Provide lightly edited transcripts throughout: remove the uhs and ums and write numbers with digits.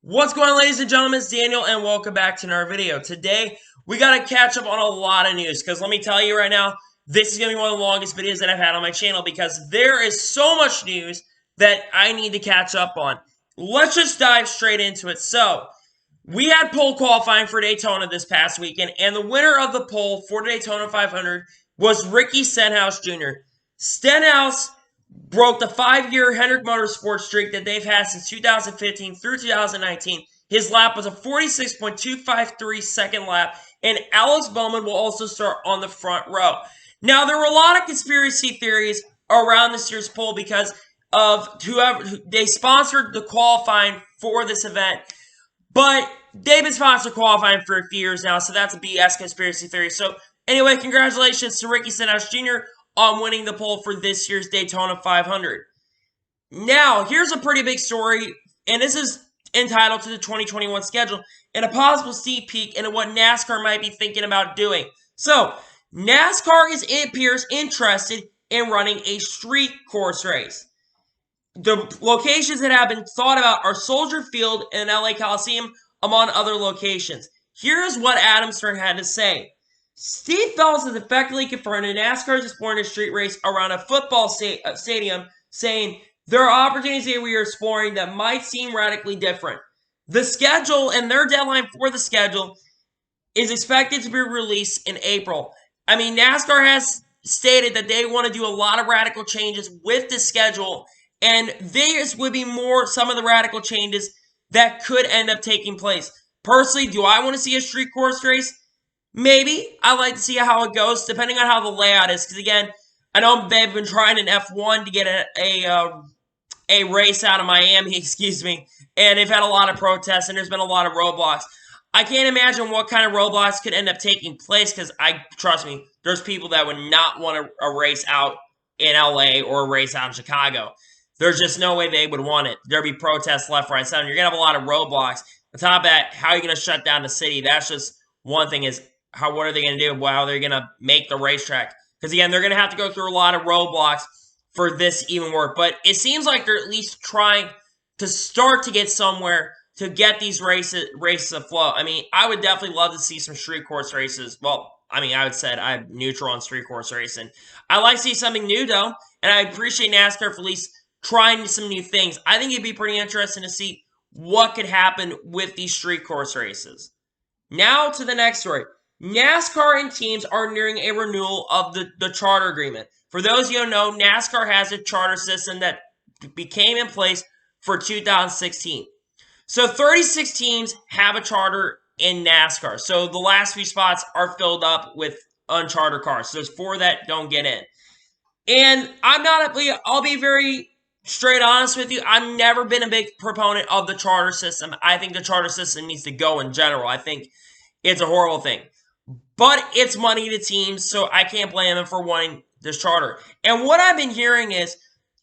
What's going on, ladies and gentlemen? It's Daniel, and welcome back to another video. Today, we got to catch up on a lot of news, because let me tell you right now, this is going to be one of the longest videos that I've had on my channel, because there is so much news that I need to catch up on. Let's just dive straight into it. So, we had pole qualifying for Daytona this past weekend, and the winner of the pole for Daytona 500 was Ricky Stenhouse Jr. Stenhouse broke the 5-year Hendrick Motorsports streak that they've had since 2015 through 2019. His lap was a 46.253 second lap, and Alex Bowman will also start on the front row. Now, there were a lot of conspiracy theories around this year's pole because of whoever they sponsored the qualifying for this event, but they've been sponsored qualifying for a few years now, so that's a BS conspiracy theory. So, anyway, congratulations to Ricky Stenhouse Jr. on winning the pole for this year's Daytona 500. Now, here's a pretty big story, and this is entitled to the 2021 schedule and a possible sneak peek into what NASCAR might be thinking about doing. So, NASCAR appears interested in running a street course race. The locations that have been thought about are Soldier Field and LA Coliseum, among other locations. Here's what Adam Stern had to say. Steve Phelps has effectively confirmed that NASCAR is exploring a street race around a football stadium, saying there are opportunities that we are exploring that might seem radically different. The schedule and their deadline for the schedule is expected to be released in April. I mean, NASCAR has stated that they want to do a lot of radical changes with the schedule, and these would be some of the radical changes that could end up taking place. Personally, do I want to see a street course race? Maybe. I like to see how it goes, depending on how the layout is. Because, again, I know they've been trying in F1 to get a race out of Miami, and they've had a lot of protests, and there's been a lot of roadblocks. I can't imagine what kind of roadblocks could end up taking place, because trust me, there's people that would not want a race out in LA or a race out in Chicago. There's just no way they would want it. There'll be protests left, right, center. You're going to have a lot of roadblocks. On top of that, how are you going to shut down the city? That's just one thing is, what are they going to do? How are they going to make the racetrack? Because, again, they're going to have to go through a lot of roadblocks for this to even work. But it seems like they're at least trying to start to get somewhere to get these races afloat. I mean, I would definitely love to see some street course races. Well, I mean, I would say I'm neutral on street course racing. I like to see something new, though, and I appreciate NASCAR for at least trying some new things. I think it'd be pretty interesting to see what could happen with these street course races. Now to the next story. NASCAR and teams are nearing a renewal of the charter agreement. For those of you who know, NASCAR has a charter system that became in place for 2016. So 36 teams have a charter in NASCAR. So the last few spots are filled up with unchartered cars. So there's 4 that don't get in. And I'll be very straight honest with you, I've never been a big proponent of the charter system. I think the charter system needs to go in general. I think it's a horrible thing. But it's money to teams, so I can't blame them for wanting this charter. And what I've been hearing is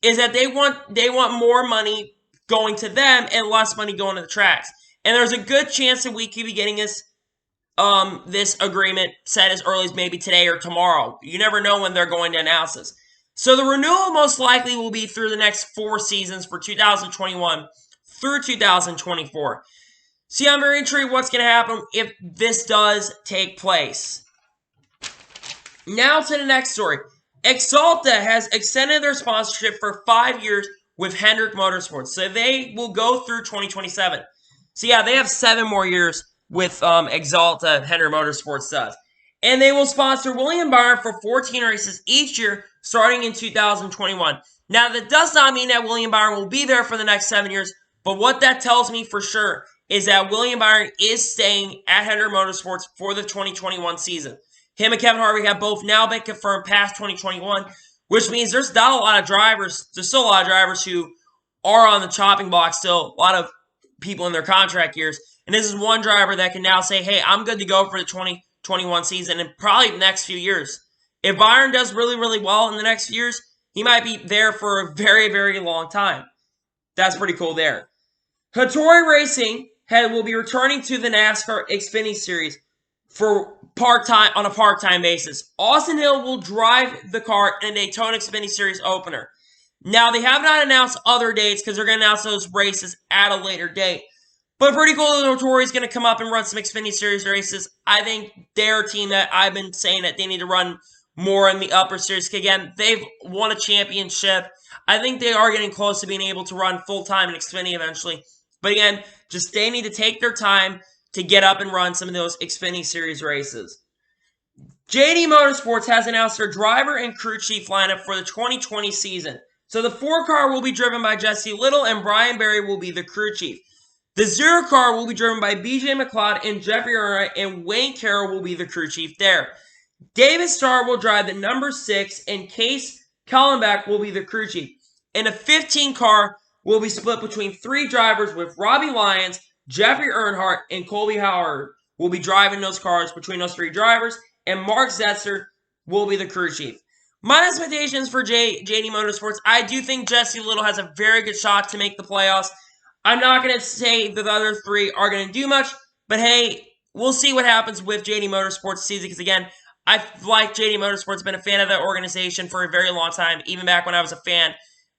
that they want more money going to them and less money going to the tracks. And there's a good chance that we could be getting this agreement set as early as maybe today or tomorrow. You never know when they're going to announce this. So the renewal most likely will be through the next 4 seasons for 2021 through 2024. See, I'm very intrigued what's going to happen if this does take place. Now to the next story. Axalta has extended their sponsorship for 5 years with Hendrick Motorsports. So they will go through 2027. So yeah, they have 7 more years with Axalta, Hendrick Motorsports does. And they will sponsor William Byron for 14 races each year, starting in 2021. Now, that does not mean that William Byron will be there for the next 7 years, but what that tells me for sure is that William Byron is staying at Hendrick Motorsports for the 2021 season. Him and Kevin Harvick have both now been confirmed past 2021, which means there's not a lot of drivers. There's still a lot of drivers who are on the chopping block still, a lot of people in their contract years. And this is one driver that can now say, hey, I'm good to go for the 2021 season and probably the next few years. If Byron does really, really well in the next few years, he might be there for a very, very long time. That's pretty cool there. Hattori Racing will be returning to the NASCAR Xfinity Series for on a part-time basis. Austin Hill will drive the car in a Daytona Xfinity Series opener. Now, they have not announced other dates because they're going to announce those races at a later date. But pretty cool that Notori is going to come up and run some Xfinity Series races. I think they're a team that I've been saying that they need to run more in the upper series. Again, they've won a championship. I think they are getting close to being able to run full-time in Xfinity eventually. But again, just they need to take their time to get up and run some of those Xfinity Series races. JD Motorsports has announced their driver and crew chief lineup for the 2020 season. So the 4-car will be driven by Jesse Little and Brian Berry will be the crew chief. The 0-car will be driven by BJ McLeod and Jeffrey Earnhardt, and Wayne Carroll will be the crew chief there. David Starr will drive the number 6, and Case Kallenbach will be the crew chief. And a 15-car will be split between 3 drivers with Robbie Lyons, Jeffrey Earnhardt, and Colby Howard will be driving those cars between those 3 drivers, and Mark Zetzer will be the crew chief. My expectations for JD Motorsports, I do think Jesse Little has a very good shot to make the playoffs. I'm not going to say that the other 3 are going to do much, but hey, we'll see what happens with JD Motorsports season, because again, I've liked JD Motorsports, been a fan of that organization for a very long time, even back when I was a fan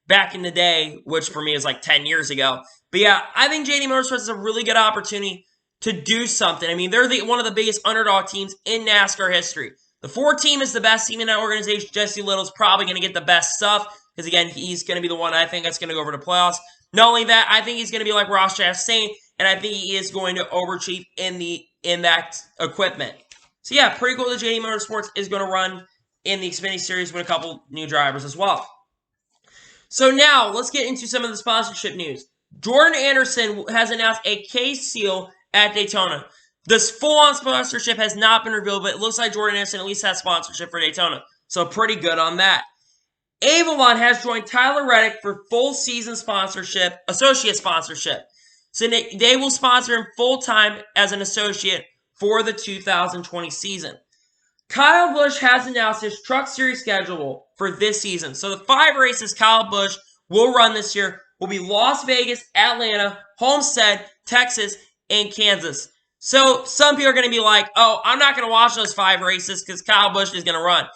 back in the day, which for me is like 10 years ago. But yeah, I think JD Motorsports is a really good opportunity to do something. I mean, they're one of the biggest underdog teams in NASCAR history. The 4 team is the best team in that organization. Jesse Little's probably going to get the best stuff, because again, he's going to be the one I think that's going to go over to playoffs. Not only that, I think he's going to be like Ross Chastain, and I think he is going to overachieve in that equipment. So yeah, pretty cool that JD Motorsports is going to run in the Xfinity Series with a couple new drivers as well. So now, let's get into some of the sponsorship news. Jordan Anderson has announced a case seal at Daytona. This full-on sponsorship has not been revealed, but it looks like Jordan Anderson at least has sponsorship for Daytona. So pretty good on that. Avalon has joined Tyler Reddick for full season sponsorship, associate sponsorship. So they will sponsor him full-time as an associate for the 2020 season. Kyle Busch has announced his Truck Series schedule for this season. So the 5 races Kyle Busch will run this year will be Las Vegas, Atlanta, Homestead, Texas, and Kansas. So some people are going to be like, oh, I'm not going to watch those 5 races because Kyle Busch is going to run.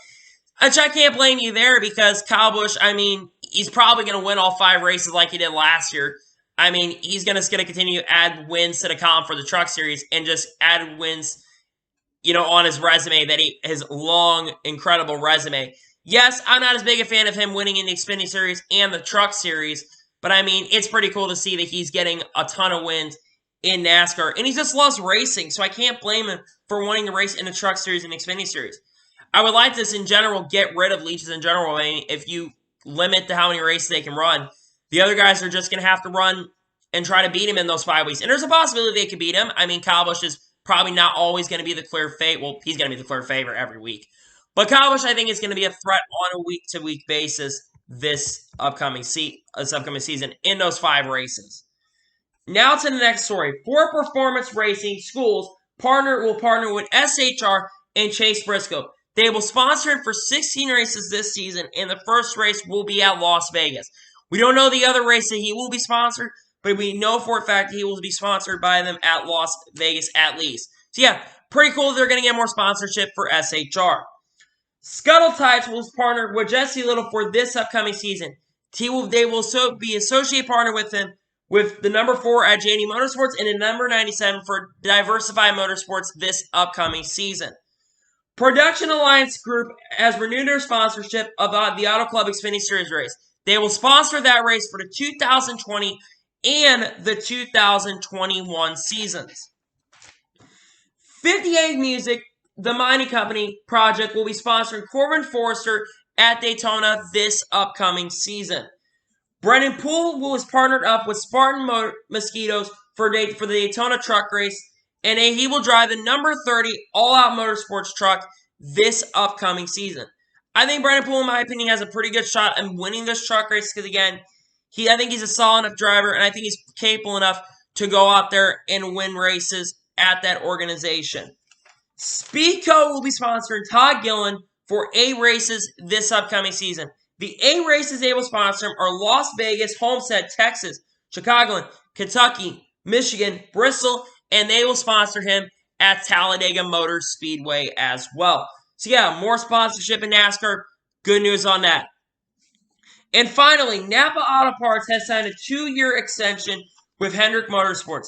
Which I can't blame you there, because Kyle Busch, I mean, he's probably going to win all 5 races like he did last year. I mean, he's going to continue to add wins to the column for the Truck Series and just add wins, you know, on his resume, his long, incredible resume. Yes, I'm not as big a fan of him winning in the Xfinity Series and the Truck Series, but I mean, it's pretty cool to see that he's getting a ton of wins in NASCAR, and he just loves racing, so I can't blame him for wanting to race in the Truck Series and Xfinity Series. I would like this in general, get rid of leeches in general. I mean, if you limit to how many races they can run, the other guys are just going to have to run and try to beat him in those 5 weeks. And there's a possibility they could beat him. I mean, Kyle Busch is probably not always going to be the clear favorite. Well, he's going to be the clear favorite every week. But Kyle Busch, I think, is going to be a threat on a week-to-week basis this upcoming season in those 5 races. Now to the next story. Ford Performance Racing Schools will partner with SHR and Chase Briscoe. They will sponsor him for 16 races this season, and the first race will be at Las Vegas. We don't know the other race that he will be sponsored, but we know for a fact he will be sponsored by them at Las Vegas at least. So yeah, pretty cool that they're going to get more sponsorship for SHR. Scuttle Tides will partner with Jesse Little for this upcoming season. They will be associate partner with him with the number 4 at JD Motorsports and the number 97 for Diversify Motorsports this upcoming season. Production Alliance Group has renewed their sponsorship of the Auto Club Xfinity Series race. They will sponsor that race for the 2020 and the 2021 seasons. 58 Music, the mining company project, will be sponsoring Corbin Forrester at Daytona this upcoming season. Brendan Poole was partnered up with Spartan Mosquitoes for the Daytona truck race, and he will drive the number 30 all-out motorsports truck this upcoming season. I think Brendan Poole, in my opinion, has a pretty good shot at winning this truck race because, again, I think he's a solid enough driver, and I think he's capable enough to go out there and win races at that organization. Speedco will be sponsoring Todd Gillen for 8 races this upcoming season. The 8 races they will sponsor him are Las Vegas, Homestead, Texas, Chicago, Kentucky, Michigan, Bristol, and they will sponsor him at Talladega Motor Speedway as well. So yeah, more sponsorship in NASCAR. Good news on that. And finally, Napa Auto Parts has signed a 2-year extension with Hendrick Motorsports.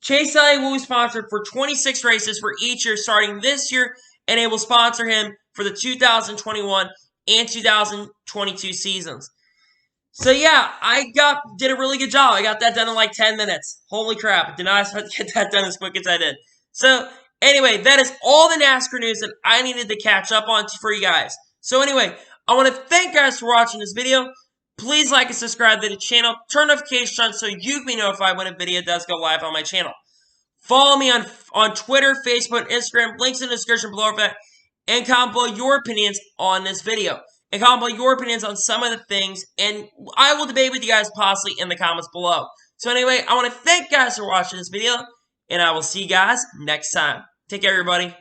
Chase Elliott will be sponsored for 26 races for each year starting this year, and it will sponsor him for the 2021 and 2022 seasons. So yeah, did a really good job. I got that done in like 10 minutes. Holy crap, did not get that done as quick as I did. So anyway, that is all the NASCAR news that I needed to catch up on for you guys. So anyway, I want to thank you guys for watching this video. Please like and subscribe to the channel. Turn notifications on so you can be notified when a video does go live on my channel. Follow me on Twitter, Facebook, Instagram. Links in the description below. And comment below your opinions on this video. And comment below your opinions on some of the things. And I will debate with you guys possibly in the comments below. So anyway, I want to thank you guys for watching this video. And I will see you guys next time. Take care, everybody.